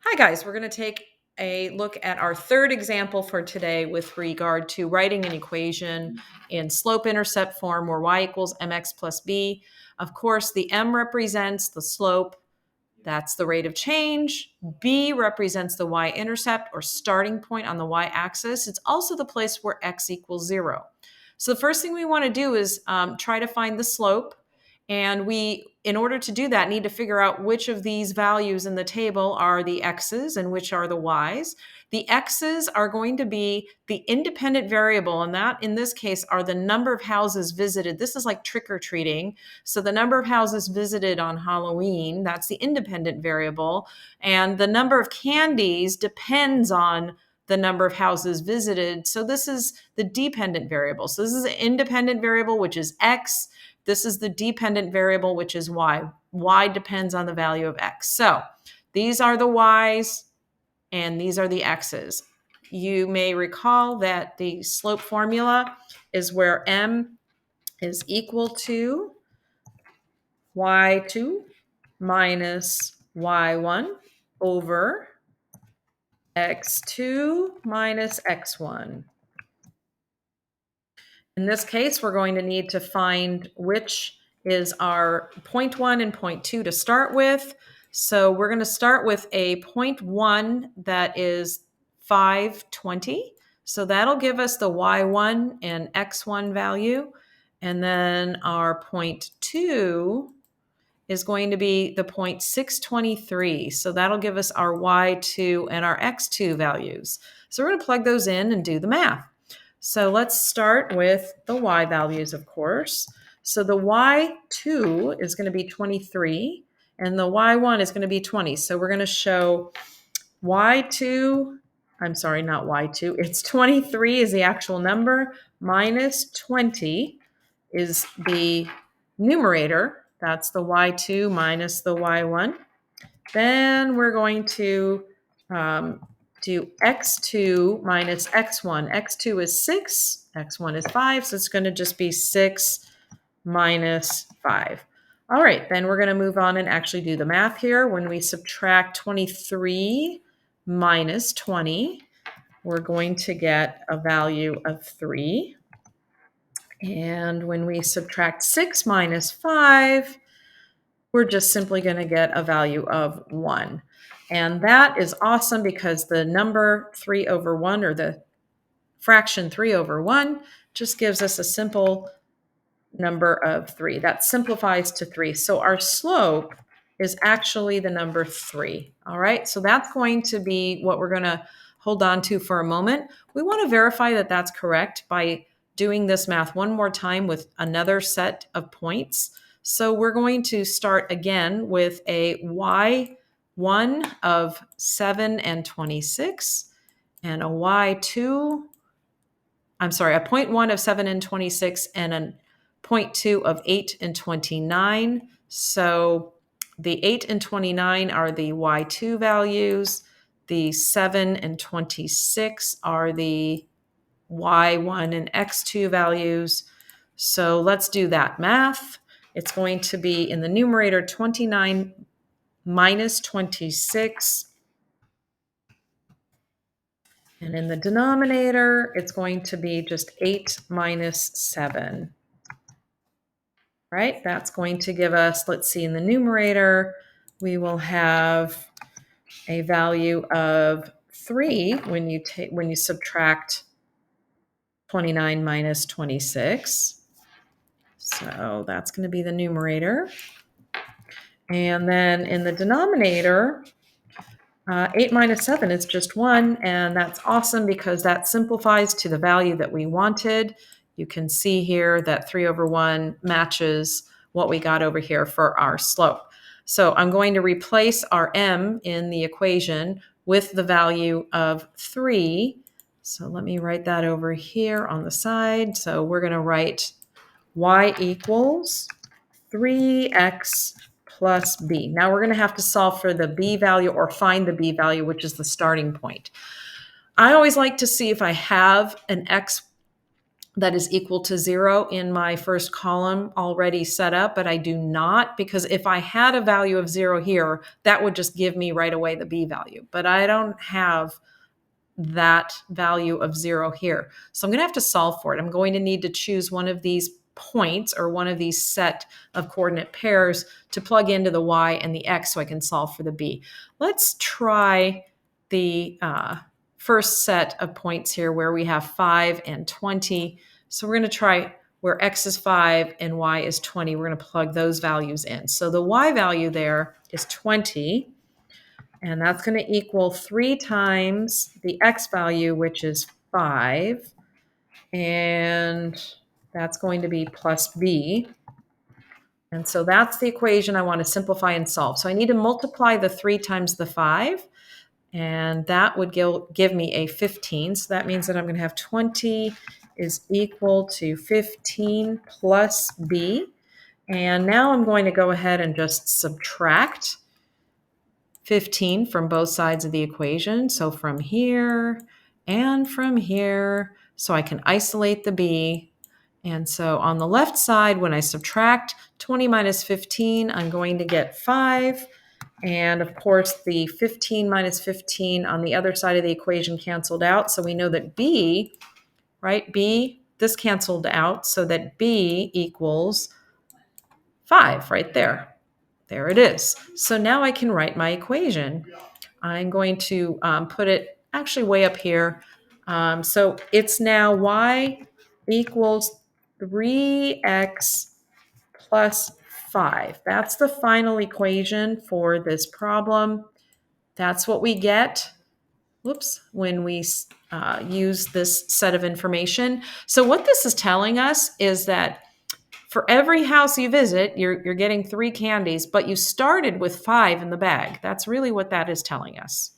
Hi guys, we're going to take a look at our third example for today with regard to writing an equation in slope-intercept form where y equals mx plus b. Of course, the m represents the slope, that's the rate of change. B represents the y-intercept or starting point on the y-axis. It's also the place where x equals 0. So the first thing we want to do is try to find the slope. And we, in order to do that, need to figure out which of these values in the table are the x's and which are the y's. The x's are going to be the independent variable, and that in this case are the number of houses visited. This is like trick-or-treating. So the number of houses visited on Halloween, that's the independent variable. And the number of candies depends on the number of houses visited. So this is the dependent variable. So this is an independent variable, which is x. This is the dependent variable, which is y. Y depends on the value of x. So these are the y's and these are the x's. You may recall that the slope formula is where m is equal to y2 minus y1 over x2 minus x1. In this case, we're going to need to find which is our 0.1 and 0.2 to start with. So we're going to start with a 0.1 that is 520. So that'll give us the y1 and x1 value. And then our 0.2 is going to be the 0.623. So that'll give us our y2 and our x2 values. So we're going to plug those in and do the math. So let's start with the y values, of course. So the y2 is going to be 23, and the y1 is going to be 20. So we're going to show y2, I'm sorry, not y2, it's 23 is the actual number, minus 20 is the numerator. That's the y2 minus the y1. Then we're going to do x2 minus x1. x2 is 6, x1 is 5, so it's going to just be 6 minus 5. All right, then we're going to move on and actually do the math here. When we subtract 23 minus 20, we're going to get a value of 3. And when we subtract 6 minus 5, we're just simply going to get a value of 1. And that is awesome because the number 3 over 1, or the fraction 3 over 1, just gives us a simple number of 3. That simplifies to 3. So our slope is actually the number 3. All right, so that's going to be what we're going to hold on to for a moment. We want to verify that that's correct by doing this math one more time with another set of points. So we're going to start again with a y1 of 7 and 26 and a y2, I'm sorry, a 0.1 of 7 and 26 and a 0.2 of 8 and 29. So the 8 and 29 are the y2 values. The 7 and 26 are the y1 and x2 values. So let's do that math. It's going to be in the numerator 29 minus 26. And in the denominator, it's going to be just 8 minus 7. Right? That's going to give us, let's see, in the numerator, we will have a value of 3 when you subtract 29 minus 26. So that's going to be the numerator. And then in the denominator, 8 minus 7 is just 1, and that's awesome because that simplifies to the value that we wanted. You can see here that 3 over 1 matches what we got over here for our slope. So I'm going to replace our m in the equation with the value of 3. So let me write that over here on the side. So we're going to write y equals 3x plus b. Now we're going to have to solve for the b value or find the b value, which is the starting point. I always like to see if I have an x that is equal to 0 in my first column already set up, but I do not, because if I had a value of 0 here, that would just give me right away the B value. But I don't have that value of 0 here. So I'm going to have to solve for it. I'm going to need to choose one of these points or one of these set of coordinate pairs to plug into the y and the x so I can solve for the b. Let's try the first set of points here where we have 5 and 20. So we're going to try where x is 5 and y is 20. We're going to plug those values in. So the y value there is 20. And that's going to equal 3 times the x value, which is 5. And that's going to be plus b. And so that's the equation I want to simplify and solve. So I need to multiply the 3 times the 5. And that would give me a 15. So that means that I'm going to have 20 is equal to 15 plus b. And now I'm going to go ahead and just subtract 15 from both sides of the equation. So from here and from here, so I can isolate the b. And so on the left side, when I subtract 20 minus 15, I'm going to get 5. And of course, the 15 minus 15 on the other side of the equation canceled out. So we know that b, right, b, this canceled out, so that b equals 5 right there. There it is. So now I can write my equation. I'm going to put it actually way up here. So it's now y equals 3x plus 5. That's the final equation for this problem. That's what we get, when we use this set of information. So what this is telling us is that for every house you visit, you're getting 3 candies, but you started with 5 in the bag. That's really what that is telling us.